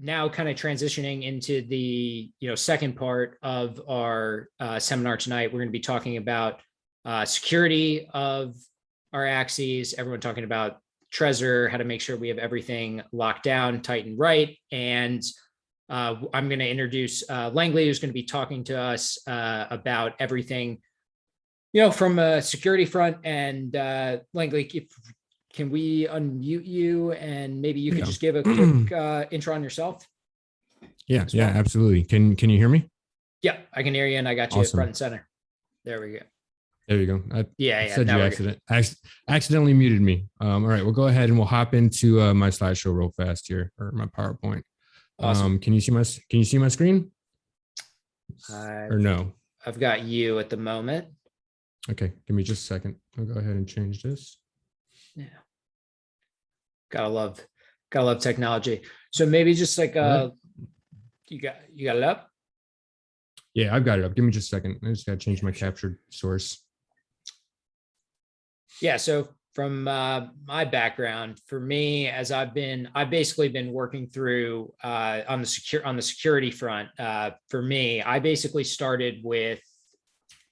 now kind of transitioning into the second part of our seminar tonight. We're going to be talking about security of our Axies. Everyone talking about Trezor, how to make sure we have everything locked down, tight and right. And I'm going to introduce Langley, who's going to be talking to us about everything, from a security front. And Langley, can we unmute you and maybe you could just give a quick intro on yourself? Yeah, absolutely. Can you hear me? Yeah, I can hear you, and I got you Awesome. front and center. There we go. There you go. Yeah. Said you accidentally muted me. All right, we'll go ahead and we'll hop into my slideshow real fast here, or my PowerPoint. Awesome. Can you see my screen? Or no? I've got you at the moment. Okay, give me just a second. I'll go ahead and change this. Yeah. Gotta love technology. So maybe just like you got it up? Yeah, I've got it up. Give me just a second. I just gotta change my captured source. Yeah, so from my background, for me, as I've basically been working through on the security front. For me, I basically started with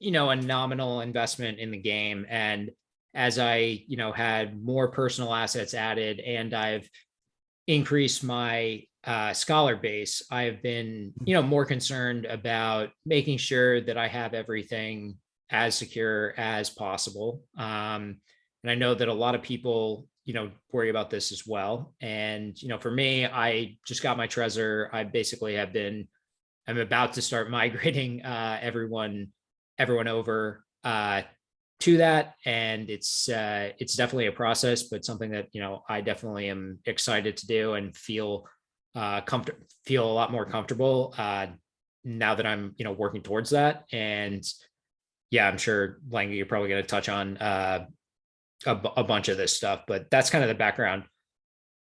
a nominal investment in the game, and as I had more personal assets added and I've increased my scholar base, I've been more concerned about making sure that I have everything as secure as possible. And I know that a lot of people worry about this as well. And for me, I just got my Trezor. I basically I'm about to start migrating everyone over to that, and it's definitely a process, but something that I definitely am excited to do and feel a lot more comfortable now that I'm working towards that. And yeah, I'm sure Langley, you're probably going to touch on a bunch of this stuff, but that's kind of the background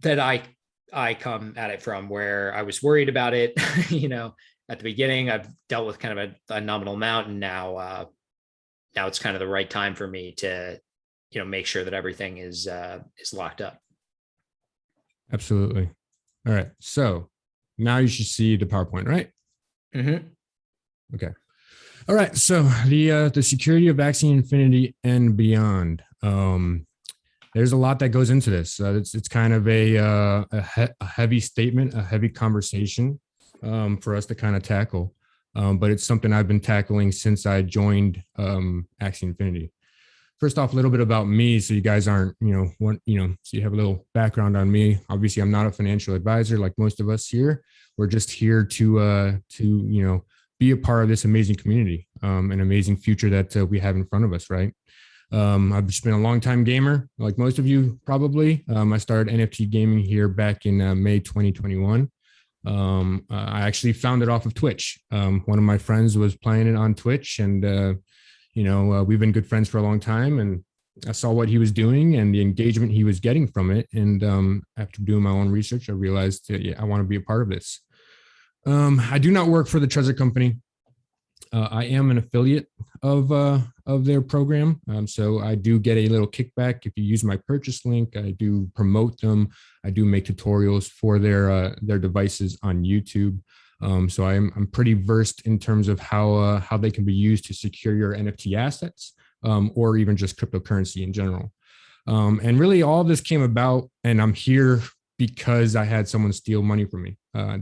that I come at it from, where I was worried about it at the beginning. I've dealt with kind of a nominal amount, and now it's kind of the right time for me to, make sure that everything is locked up. Absolutely. All right. So now you should see the PowerPoint, right? Mm-hmm. Okay. All right. So the security of Axie Infinity and beyond. There's a lot that goes into this. It's kind of a heavy statement, a heavy conversation for us to kind of tackle. But it's something I've been tackling since I joined Axie Infinity. First off, a little bit about me, so you guys aren't, so you have a little background on me. Obviously, I'm not a financial advisor like most of us here. We're just here to be a part of this amazing community, an amazing future that we have in front of us, right? I've just been a long time gamer, like most of you probably. I started NFT gaming here back in May 2021. I actually found it off of Twitch. One of my friends was playing it on Twitch, and we've been good friends for a long time, and I saw what he was doing and the engagement he was getting from it. And after doing my own research, I realized that, I want to be a part of this. I do not work for the Trezor company. I am an affiliate of their program. So I do get a little kickback if you use my purchase link. I do promote them. I do make tutorials for their devices on YouTube. So I'm pretty versed in terms of how they can be used to secure your NFT assets, or even just cryptocurrency in general. And really all this came about, and I'm here because I had someone steal money from me.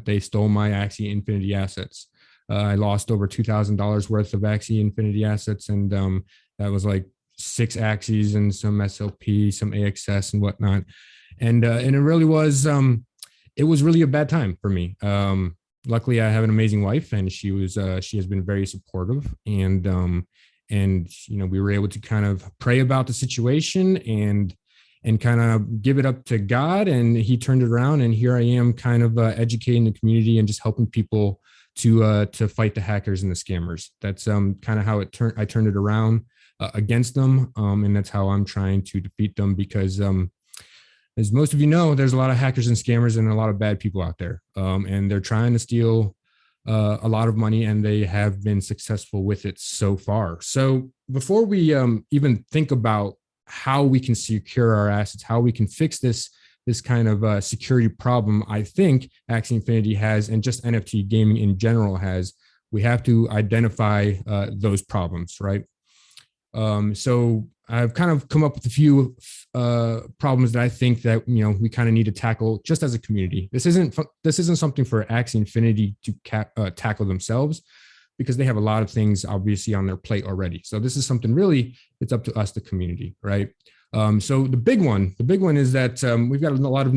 They stole my Axie Infinity assets. I lost over $2,000 worth of Axie Infinity assets, and that was like 6 Axies and some SLP, some AXS and whatnot. And it really was, it was really a bad time for me. Luckily, I have an amazing wife, and she has been very supportive, and we were able to kind of pray about the situation and kind of give it up to God, and he turned it around, and here I am kind of educating the community and just helping people to fight the hackers and the scammers. That's kind of how I turned it around against them, and that's how I'm trying to defeat them, because as most of you know, there's a lot of hackers and scammers and a lot of bad people out there, and they're trying to steal a lot of money, and they have been successful with it so far. So before we even think about how we can secure our assets, how we can fix this kind of security problem I think Axie Infinity has, and just NFT gaming in general has. We have to identify those problems, right? So I've kind of come up with a few problems that I think that we kind of need to tackle just as a community. This isn't something for Axie Infinity to tackle themselves, because they have a lot of things obviously on their plate already. So this is something really, it's up to us, the community, right? So the big one is that we've got a lot of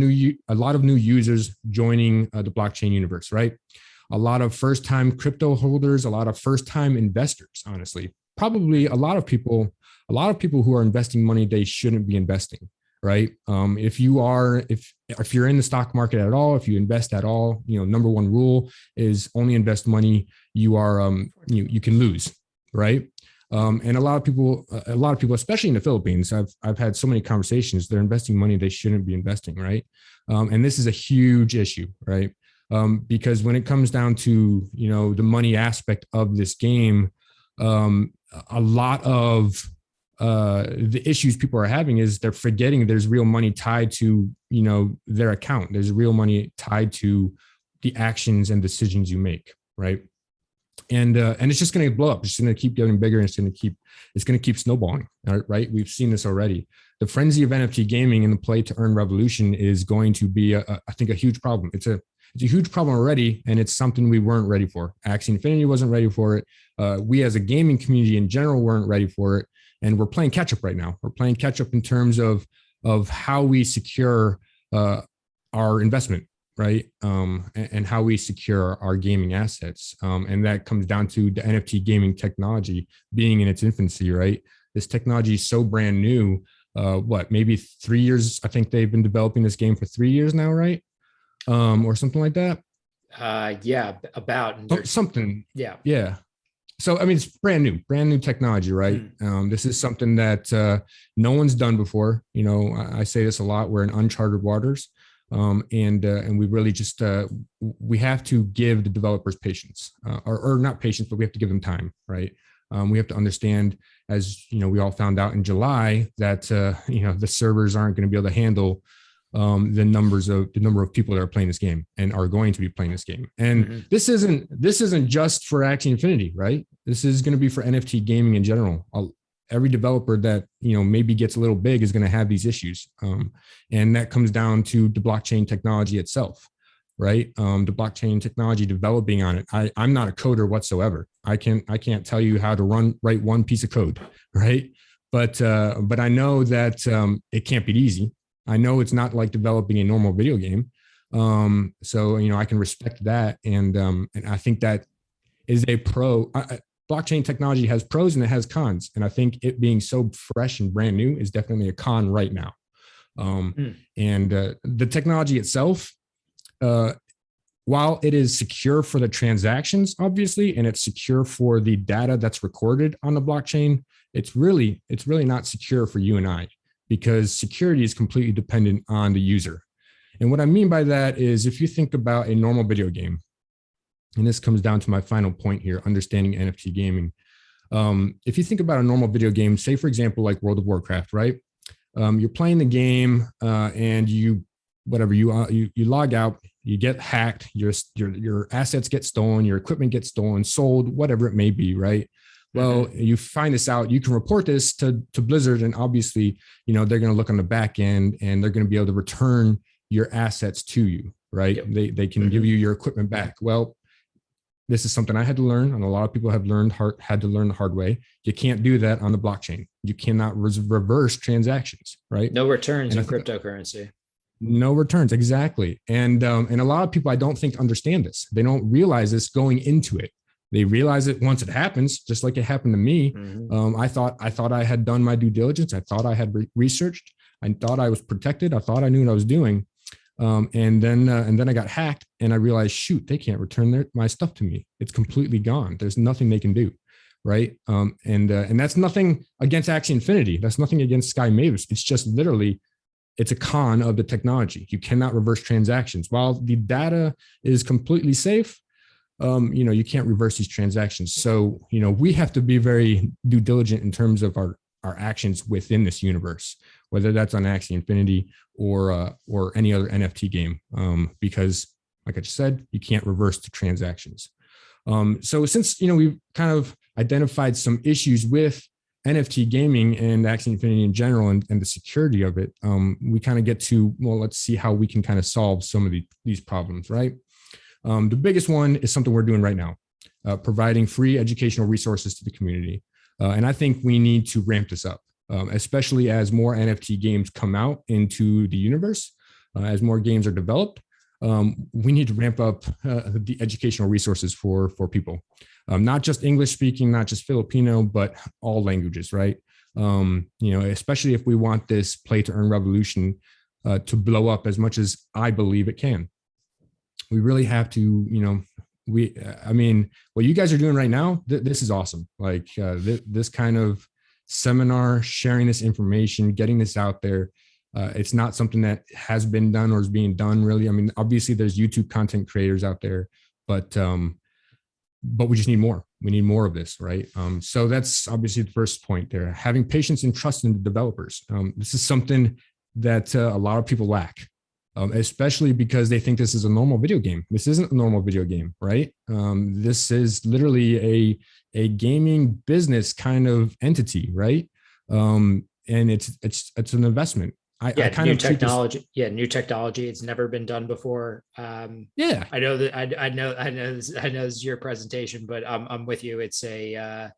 new users joining the blockchain universe, right? A lot of first-time crypto holders, a lot of first-time investors, honestly. Probably a lot of people who are investing money they shouldn't be investing, right? If you're in the stock market at all, if you invest at all, number one rule is only invest money you are you can lose, right? And a lot of people, especially in the Philippines, I've had so many conversations. They're investing money they shouldn't be investing, right? And this is a huge issue, right? Because when it comes down to the money aspect of this game, a lot of the issues people are having is they're forgetting there's real money tied to their account. There's real money tied to the actions and decisions you make, right? And it's just going to blow up. It's going to keep getting bigger, and it's going to keep snowballing, right? We've seen this already. The frenzy of NFT gaming and the play to earn revolution is going to be, I think, a huge problem. It's a huge problem already, and it's something we weren't ready for. Axie Infinity wasn't ready for it. We as a gaming community in general weren't ready for it, and we're playing catch up right now. We're playing catch up in terms of how we secure our investment, right? And how we secure our gaming assets. And that comes down to the NFT gaming technology being in its infancy, right? This technology is so brand new. Maybe 3 years? I think they've been developing this game for 3 years now, right? Or something like that. Yeah, about something. Yeah. So, I mean, it's brand new technology, right? This is something that no one's done before. I say this a lot. We're in uncharted waters. And we really just, we have to give the developers patience, or not patience, but we have to give them time, right? We have to understand, as we all found out in July, that the servers aren't going to be able to handle the number of people that are playing this game and are going to be playing this game. And this isn't just for Axie Infinity, right? This is going to be for NFT gaming in general. Every developer that maybe gets a little big is going to have these issues, and that comes down to the blockchain technology itself, right? The blockchain technology developing on it. I'm not a coder whatsoever. I can't tell you how to write one piece of code, right? But I know that it can't be easy. I know it's not like developing a normal video game. So I can respect that, and I think that is a pro. Blockchain technology has pros and it has cons, and I think it being so fresh and brand new is definitely a con right now. And the technology itself, while it is secure for the transactions, obviously, and it's secure for the data that's recorded on the blockchain, it's really not secure for you and I, because security is completely dependent on the user. And what I mean by that is, if you think about a normal video game, and this comes down to my final point here, understanding NFT gaming. If you think about a normal video game, say, for example, like World of Warcraft, right? You're playing the game and you log out, you get hacked, your assets get stolen, your equipment gets stolen, sold, whatever it may be, right? Well, you find this out, you can report this to Blizzard, and obviously, they're going to look on the back end and they're going to be able to return your assets to you, right? Yep. They can give you your equipment back. Well, this is something I had to learn, and a lot of people have had to learn the hard way. You can't do that on the blockchain. You cannot reverse transactions, right? No returns in cryptocurrency. No returns, exactly. And a lot of people, I don't think, understand this. They don't realize this going into it. They realize it once it happens, just like it happened to me. I thought I had done my due diligence. I thought I had researched. I thought I was protected. I thought I knew what I was doing. And then I got hacked, and I realized, shoot, they can't return my stuff to me. It's completely gone. There's nothing they can do, right? And that's nothing against Axie Infinity. That's nothing against Sky Mavis. It's just literally, it's a con of the technology. You cannot reverse transactions. While the data is completely safe, you can't reverse these transactions. So we have to be very due diligent in terms of our actions within this universe. whether that's on Axie Infinity or any other NFT game, because like I just said, you can't reverse the transactions. So since, we've kind of identified some issues with NFT gaming and Axie Infinity in general and the security of it, we kind of get to, well, let's see how we can kind of solve some of these problems, right? The biggest one is something we're doing right now, providing free educational resources to the community. And I think we need to ramp this up, especially as more NFT games come out into the universe, as more games are developed. We need to ramp up the educational resources for people, not just English speaking, not just Filipino, but all languages, right? Especially if we want this play to earn revolution to blow up as much as I believe it can. We really have to, what you guys are doing right now, this is awesome. Like this kind of seminar, sharing this information, getting this out there. It's not something that has been done or is being done really. I mean, obviously there's YouTube content creators out there, but we just need more. We need more of this, right? So that's obviously the first point there. Having patience and trust in the developers. This is something that a lot of people lack, especially because they think this is a normal video game. This isn't a normal video game, right? This is literally a gaming business kind of entity, right? And it's an investment. New technology. New technology. It's never been done before. I know that I know this is your presentation, but I'm with you. It's the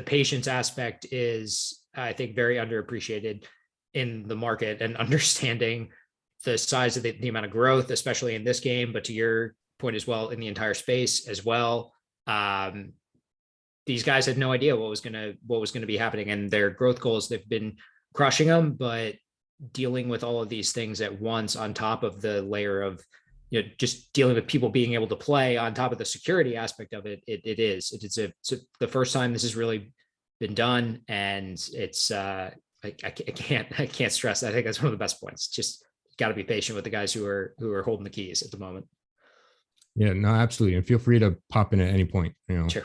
patience aspect is, I think, very underappreciated in the market, and understanding the size of the amount of growth, especially in this game, but to your point as well, in the entire space as well. These guys had no idea what was gonna be happening, and their growth goals, they've been crushing them, but dealing with all of these things at once on top of the layer of, just dealing with people being able to play on top of the security aspect of it. It's the first time this has really been done. And it's, I can't stress. I think that's one of the best points. Just got to be patient with the guys who are holding the keys at the moment. Yeah, no, absolutely. And feel free to pop in at any point, Sure.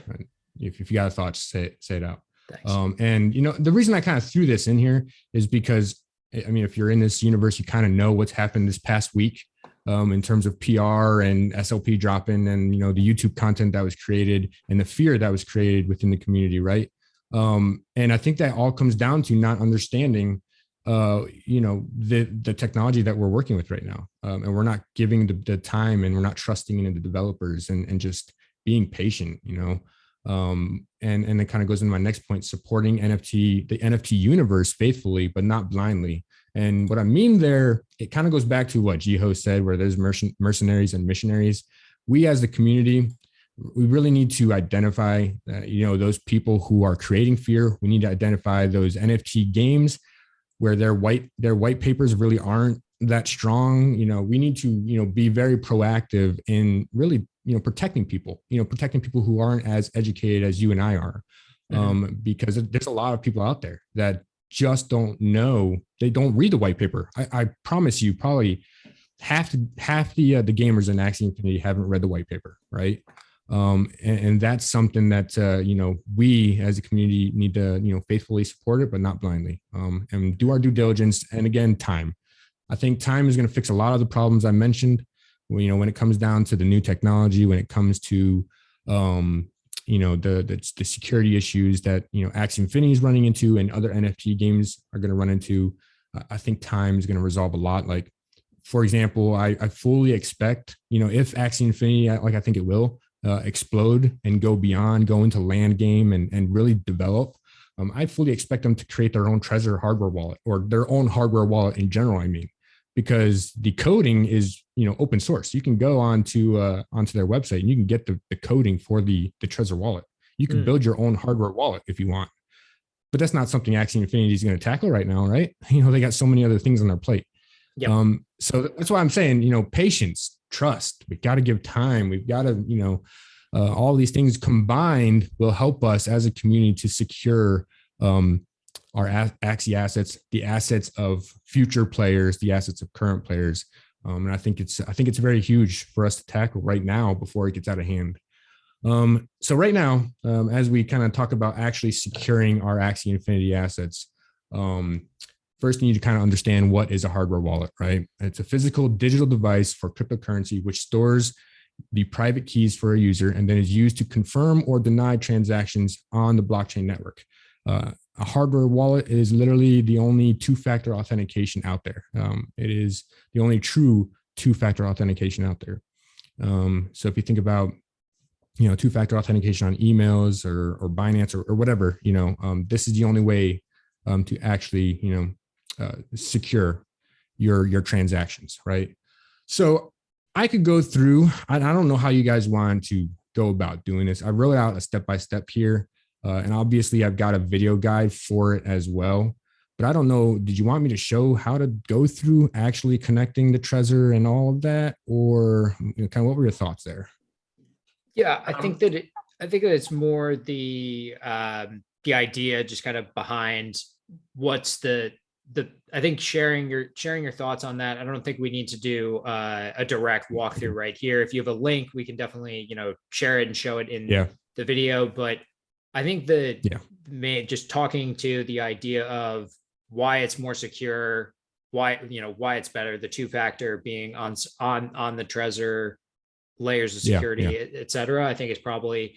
If you got a thought, say it out. Thanks. And the reason I kind of threw this in here is because, I mean, if you're in this universe, you kind of know what's happened this past week in terms of PR and SLP dropping, and the YouTube content that was created and the fear that was created within the community, right? And I think that all comes down to not understanding, the technology that we're working with right now, and we're not giving the time, and we're not trusting in the developers, and just being patient, and it kind of goes into my next point, supporting the NFT universe faithfully, but not blindly. And what I mean there, it kind of goes back to what Jiho said, where there's mercenaries and missionaries. We as the community, we really need to identify, those people who are creating fear. We need to identify those NFT games where their white papers really aren't that strong. We need to, be very proactive in really, protecting people who aren't as educated as you and I are, because there's a lot of people out there that just don't know. They don't read the white paper. I promise you, probably half the gamers in Axie Infinity haven't read the white paper, right? And that's something that we as a community need to faithfully support it, but not blindly, and do our due diligence. And again, time. I think time is going to fix a lot of the problems I mentioned. When it comes down to the new technology, when it comes to the security issues that Axie Infinity is running into, and other NFT games are going to run into, I think time is going to resolve a lot. Like, for example, I fully expect if Axie Infinity, like I think it will, explode and go into land game and really develop, I fully expect them to create their own Trezor hardware wallet, or their own hardware wallet in general. I mean, because the coding is open source. You can go onto their website and you can get the coding for the Trezor wallet. You can build your own hardware wallet if you want, but that's not something Axie Infinity is going to tackle right now, right? They got so many other things on their plate. Yep. So that's why I'm saying, patience, trust. We got to give time. We've got to, all these things combined will help us as a community to secure our Axie assets, the assets of future players, the assets of current players. And I think it's very huge for us to tackle right now before it gets out of hand. So right now, as we kind of talk about actually securing our Axie Infinity assets, first you need to kind of understand what is a hardware wallet, right? It's a physical digital device for cryptocurrency, which stores the private keys for a user and then is used to confirm or deny transactions on the blockchain network. A hardware wallet is literally the only two-factor authentication out there. It is the only true two-factor authentication out there. So if you think about, two-factor authentication on emails or Binance or whatever, this is the only way to actually, secure your transactions, right? So I could go through, I don't know how you guys want to go about doing this. I wrote out a step-by-step here, and obviously I've got a video guide for it as well, but I don't know, did you want me to show how to go through actually connecting the Trezor and all of that, or kind of what were your thoughts there? Yeah, I think that it's more the idea just kind of behind what's the I think sharing your thoughts on that. I don't think we need to do a direct walkthrough right here. If you have a link, we can definitely share it and show it in the video. But I think just talking to the idea of why it's more secure, why it's better, the two-factor being on the Trezor, layers of security, et cetera, I think is probably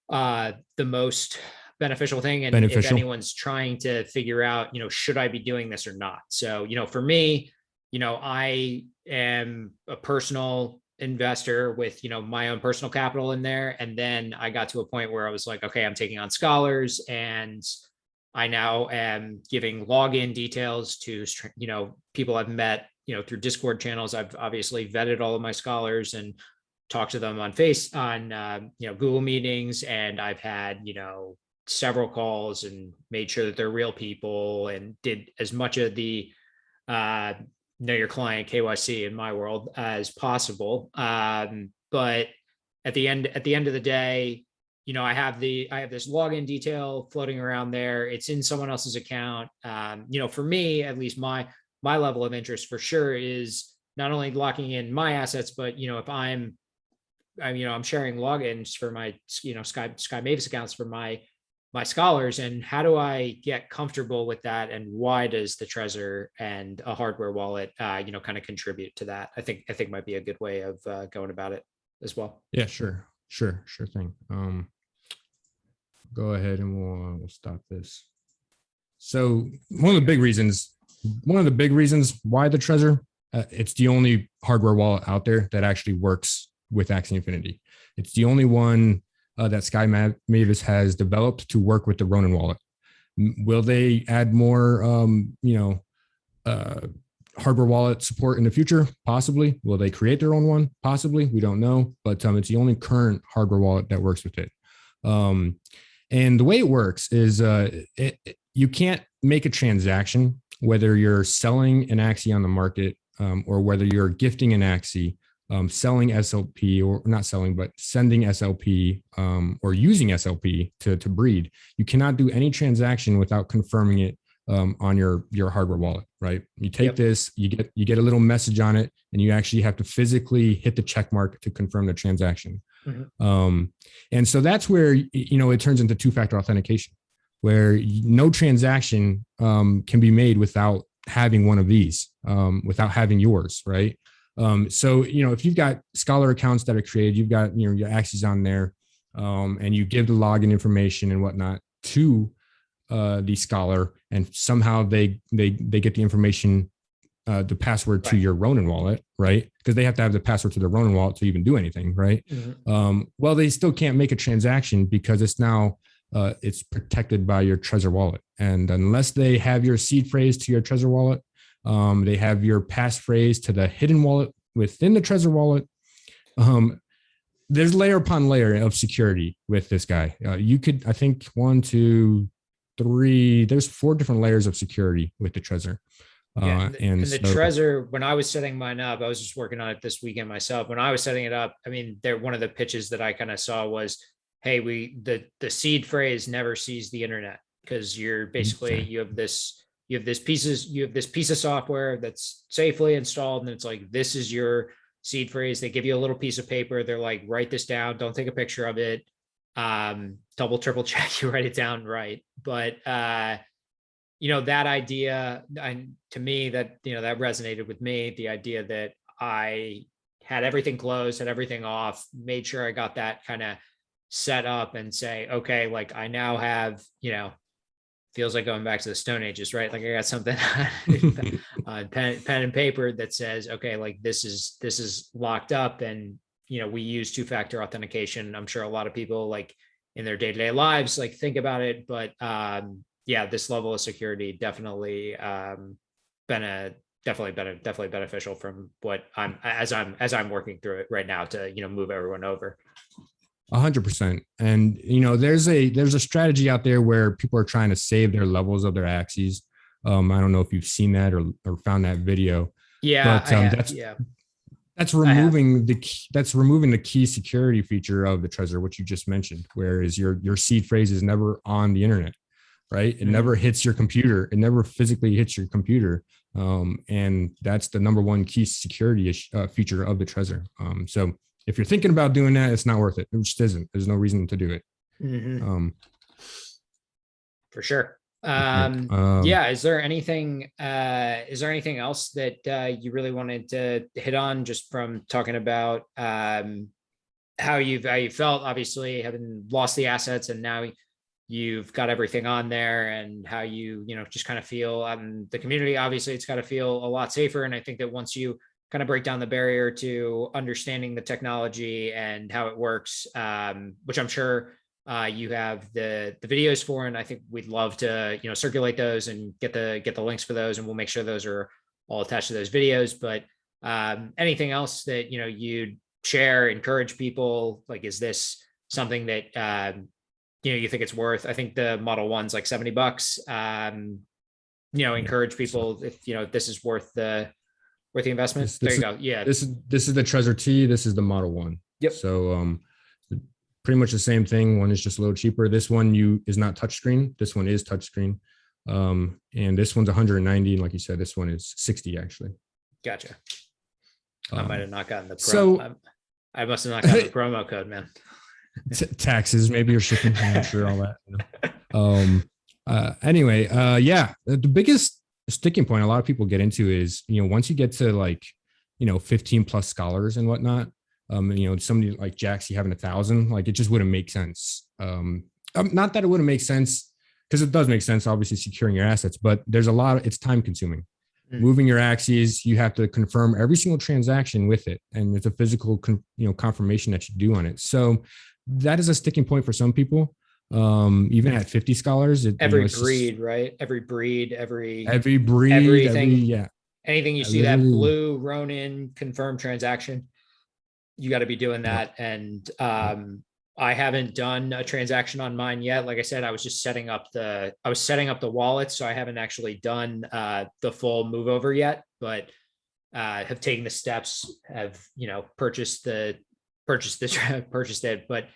the most beneficial thing. And if anyone's trying to figure out, should I be doing this or not? So, for me, I am a personal investor with, my own personal capital in there. And then I got to a point where I was like, okay, I'm taking on scholars and I now am giving login details to, people I've met, through Discord channels. I've obviously vetted all of my scholars and talked to them on Google meetings. And I've had, several calls and made sure that they're real people and did as much of the know your client KYC in my world as possible. But at the end of the day, I have this login detail floating around there. It's in someone else's account. For me, at least my level of interest for sure is not only locking in my assets, but if I'm sharing logins for my Sky Mavis accounts for my scholars, and how do I get comfortable with that, and why does the Trezor and a hardware wallet kind of contribute to that? I think might be a good way of going about it as well. Yeah, sure thing. Go ahead and we'll stop this. So one of the big reasons why the Trezor, it's the only hardware wallet out there that actually works with Axie Infinity. It's the only one that Sky Mavis has developed to work with the Ronin wallet. Will they add more, hardware wallet support in the future? Possibly. Will they create their own one? Possibly. We don't know, but it's the only current hardware wallet that works with it. And the way it works is you can't make a transaction, whether you're selling an Axie on the market or whether you're gifting an Axie, selling SLP, or not selling, but sending SLP or using SLP to breed. You cannot do any transaction without confirming it on your hardware wallet, right? You take this, you get a little message on it, and you actually have to physically hit the check mark to confirm the transaction. Mm-hmm. And so that's where it turns into two-factor authentication, where no transaction can be made without having one of these, without having yours, right? So, if you've got scholar accounts that are created, you've got, your Axies on there, and you give the login information and whatnot to the scholar, and somehow they get the information, the password to your Ronin wallet, right? Because they have to have the password to the Ronin wallet to even do anything, right? Mm-hmm. Well, they still can't make a transaction because it's now, it's protected by your Trezor wallet. And unless they have your seed phrase to your Trezor wallet, they have your passphrase to the hidden wallet within the Trezor wallet. There's layer upon layer of security with this guy. You could, I think, 1, 2, 3. There's 4 different layers of security with the Trezor. And the Trezor, when I was setting mine up, I was just working on it this weekend myself. When I was setting it up, one of the pitches that I kind of saw was, hey, the seed phrase never sees the internet, because you're basically, you have this piece of software that's safely installed, and it's like, this is your seed phrase. They give you a little piece of paper. They're like, write this down. Don't take a picture of it. Double, triple check you write it down right. But that idea, to me, that, that resonated with me, the idea that I had everything closed, had everything off, made sure I got that kind of set up and say, okay, like I now have, feels like going back to the Stone Ages, right? Like I got something on pen and paper that says, okay, like this is locked up, and we use two-factor authentication. I'm sure a lot of people like in their day-to-day lives like think about it, but yeah, this level of security definitely definitely beneficial from what I'm working through it right now to move everyone over. 100%. And there's a strategy out there where people are trying to save their levels of their Axies. I don't know if you've seen that or found that video. Yeah, but that's removing the key security feature of the Trezor, which you just mentioned, whereas your seed phrase is never on the internet, right? It never hits your computer. It never physically hits your computer. And that's the number one key security feature of the Trezor. So if you're thinking about doing that, it's not worth it. It just isn't. There's no reason to do it. For sure. Yeah. Is there anything else that you really wanted to hit on, just from talking about how you felt, obviously having lost the assets and now you've got everything on there, and how you just kind of feel the community? Obviously it's got to feel a lot safer. And I think that once you kind of break down the barrier to understanding the technology and how it works, which I'm sure you have the videos for, and I think we'd love to circulate those and get the links for those, and we'll make sure those are all attached to those videos. But anything else that you'd share, encourage people, like, is this something that you think it's worth? I think the Model 1's like $70. Encourage people if this is worth the investment. There you go. Yeah. This is the Trezor T. This is the Model 1. Yep. So pretty much the same thing. One is just a little cheaper. This one is not touchscreen. This one is touchscreen. And this one's 190. And like you said, this one is 60 actually. Gotcha. I might have not gotten the promo. I must have not gotten the promo code, man. Taxes, maybe you're shipping, I'm not sure all that. Anyway, yeah, the biggest sticking point a lot of people get into is, once you get to like, 15 plus scholars and whatnot, somebody like Jaxie having 1,000, like it just wouldn't make sense. Not that it wouldn't make sense, because it does make sense, obviously securing your assets, but there's it's time consuming. Moving your Axies, you have to confirm every single transaction with it, and it's a physical confirmation that you do on it. So that is a sticking point for some people. Even at 50 scholars, every breed, right? Every breed, everything. Yeah. Anything you see that blue Ronin confirmed transaction, you got to be doing that. Yeah. And I haven't done a transaction on mine yet. Like I said, I was just setting up the wallet, so I haven't actually done the full move over yet, but have taken the steps, have purchased it. But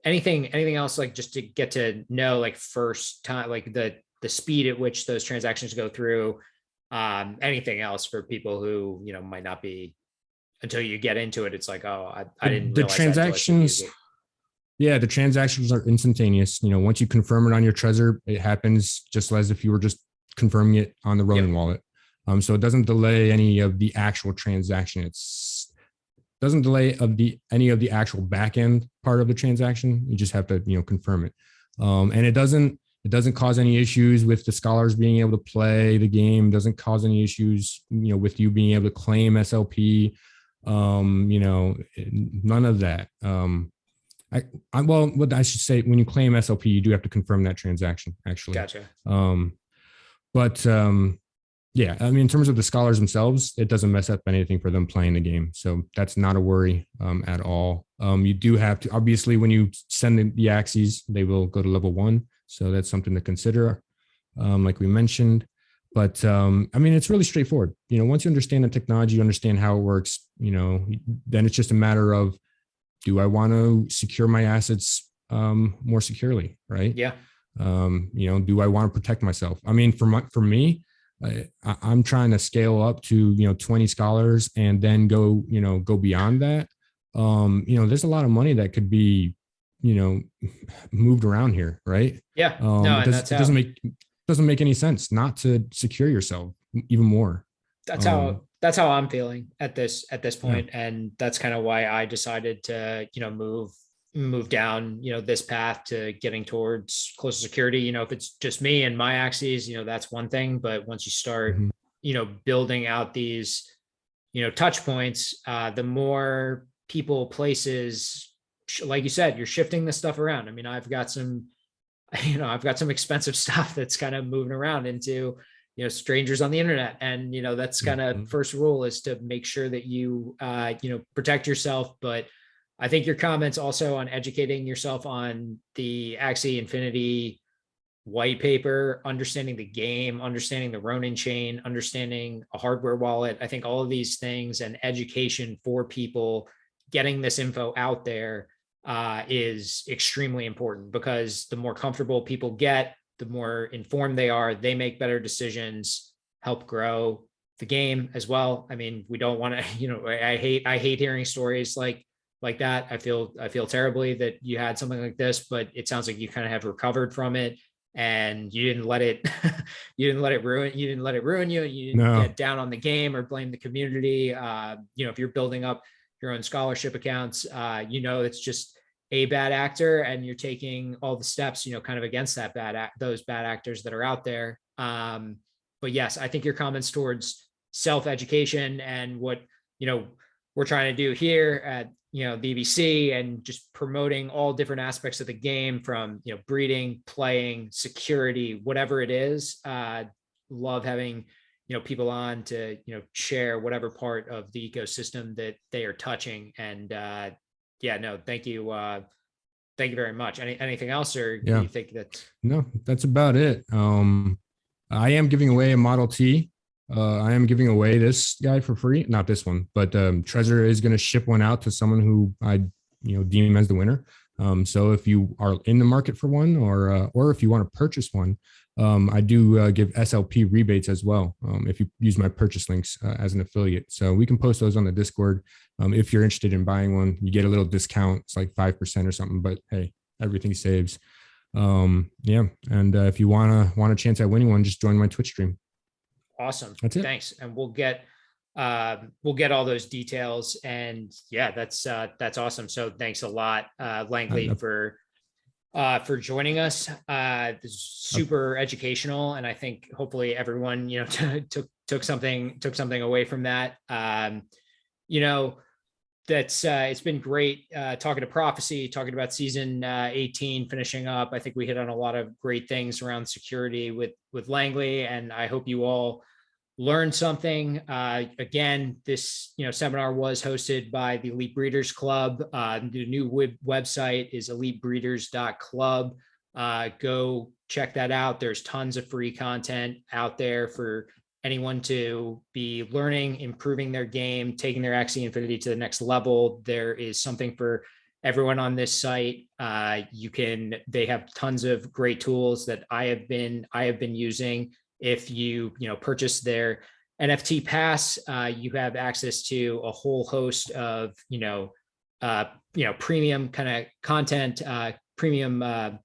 anything else, like just to get to know, like first time, like the speed at which those transactions go through, anything else for people who might not be, until you get into it, it's like, oh, I didn't realize the transactions. Yeah, the transactions are instantaneous. Once you confirm it on your Trezor, it happens just as if you were just confirming it on the Ronin wallet. So it doesn't delay any of the actual transaction. Doesn't delay any of the actual backend part of the transaction. You just have to confirm it, and it doesn't cause any issues with the scholars being able to play the game. Doesn't cause any issues with you being able to claim SLP. None of that. What I should say, when you claim SLP, you do have to confirm that transaction actually. Gotcha. Yeah, I mean, in terms of the scholars themselves, it doesn't mess up anything for them playing the game. So that's not a worry at all. You do have to, obviously, when you send the Axies, they will go to level 1. So that's something to consider, like we mentioned. But I mean, it's really straightforward. Once you understand the technology, you understand how it works, then it's just a matter of, do I want to secure my assets more securely, right? Yeah. Do I want to protect myself? I mean, for me, I'm trying to scale up to 20 scholars and then go beyond that. There's a lot of money that could be moved around here, right? Yeah. It doesn't make doesn't make any sense not to secure yourself even more. That's how I'm feeling at this Yeah. point. And that's kind of why I decided to, move down, this path to getting towards closer security. If it's just me and my axes, that's one thing. But once you start, Mhm. building out these, touch points, the more people, places, like you said, you're shifting this stuff around. I mean, I've got some expensive stuff that's kind of moving around into, strangers on the internet. And, that's kind of Mhm. first rule is to make sure that you, protect yourself. But I think your comments also on educating yourself on the Axie Infinity white paper, understanding the game, understanding the Ronin chain, understanding a hardware wallet. I think all of these things and education for people, getting this info out there, is extremely important, because the more comfortable people get, the more informed they are, they make better decisions, help grow the game as well. I mean, we don't want to, I hate hearing stories like that. I feel terribly that you had something like this, but it sounds like you kind of have recovered from it, and you didn't let it ruin you, and you didn't No. get down on the game or blame the community. If you're building up your own scholarship accounts, it's just a bad actor, and you're taking all the steps, kind of against those bad actors that are out there. But yes, I think your comments towards self-education and what, we're trying to do here at, the EBC, and just promoting all different aspects of the game, from, breeding, playing, security, whatever it is. Love having, people on to, share whatever part of the ecosystem that they are touching. And yeah, no, thank you. Thank you very much. Anything else, or do Yeah. you think that's No, that's about it. I am giving away a Model T. I am giving away this guy for free. Not this one, but Trezor is going to ship one out to someone who I, deem as the winner. So if you are in the market for one, or if you want to purchase one, I do give SLP rebates as well, if you use my purchase links as an affiliate. So we can post those on the Discord. If you're interested in buying one, you get a little discount. It's like 5% or something, but hey, everything saves. Yeah. And if you want a chance at winning one, just join my Twitch stream. awesome? That's it. Thanks. And we'll get all those details. And yeah, that's awesome. So thanks a lot, Langley, for joining us. This is super educational, and I think hopefully everyone, took something away from that. You know, that's it's been great talking to Prophecy, talking about season 18 finishing up. I think we hit on a lot of great things around security with Langley, and I hope you all learned something. Again, this seminar was hosted by the Elite Breeders Club. The new website is elitebreeders.club. Go check that out. There's tons of free content out there for anyone to be learning, improving their game, taking their Axie Infinity to the next level. There is something for everyone on this site. They have tons of great tools that I have been using. If you purchase their NFT pass, you have access to a whole host of premium kind of content, premium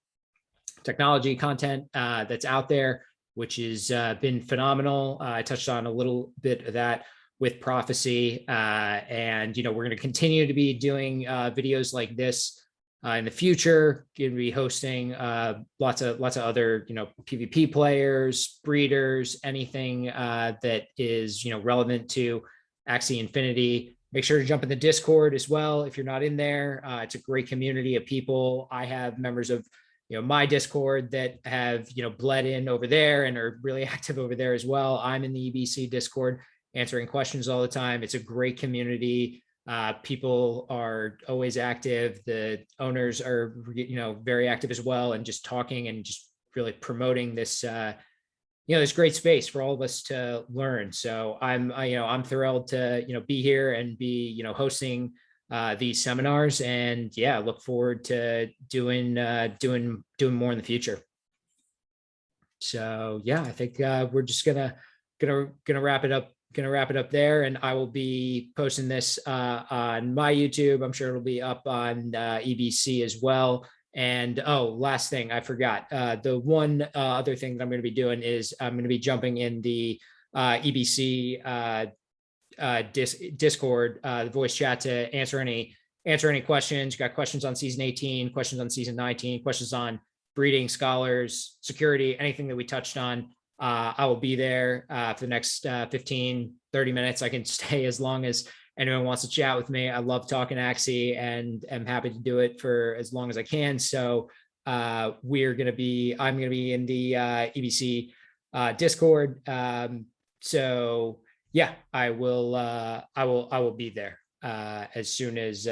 technology content that's out there, which has been phenomenal. I touched on a little bit of that with Prophecy, and we're going to continue to be doing videos like this in the future. Going to be hosting lots of other PvP players, breeders, anything that is relevant to Axie Infinity. Make sure to jump in the Discord as well if you're not in there. It's a great community of people. I have members of my Discord that have bled in over there and are really active over there as well. I'm in the EBC Discord answering questions all the time. It's a great community. People are always active. The owners are very active as well, and just talking and just really promoting this this great space for all of us to learn. So I'm thrilled to be here and be hosting these seminars, and yeah, look forward to doing more in the future. So yeah, I think we're just gonna wrap it up there, and I will be posting this on my YouTube. I'm sure it'll be up on EBC as well, And oh, last thing I forgot. The one other thing that I'm going to be doing is I'm going to be jumping in the EBC Discord, the voice chat, to answer any questions. You got questions on season 18, questions on season 19, questions on breeding, scholars, security, anything that we touched on. I will be there for the next 15, 30 minutes. I can stay as long as anyone wants to chat with me. I love talking Axie and am happy to do it for as long as I can. So I'm going to be in the EBC Discord. So yeah, I will be there as soon as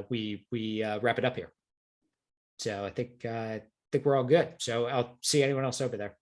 we wrap it up here. So I think we're all good. So I'll see anyone else over there.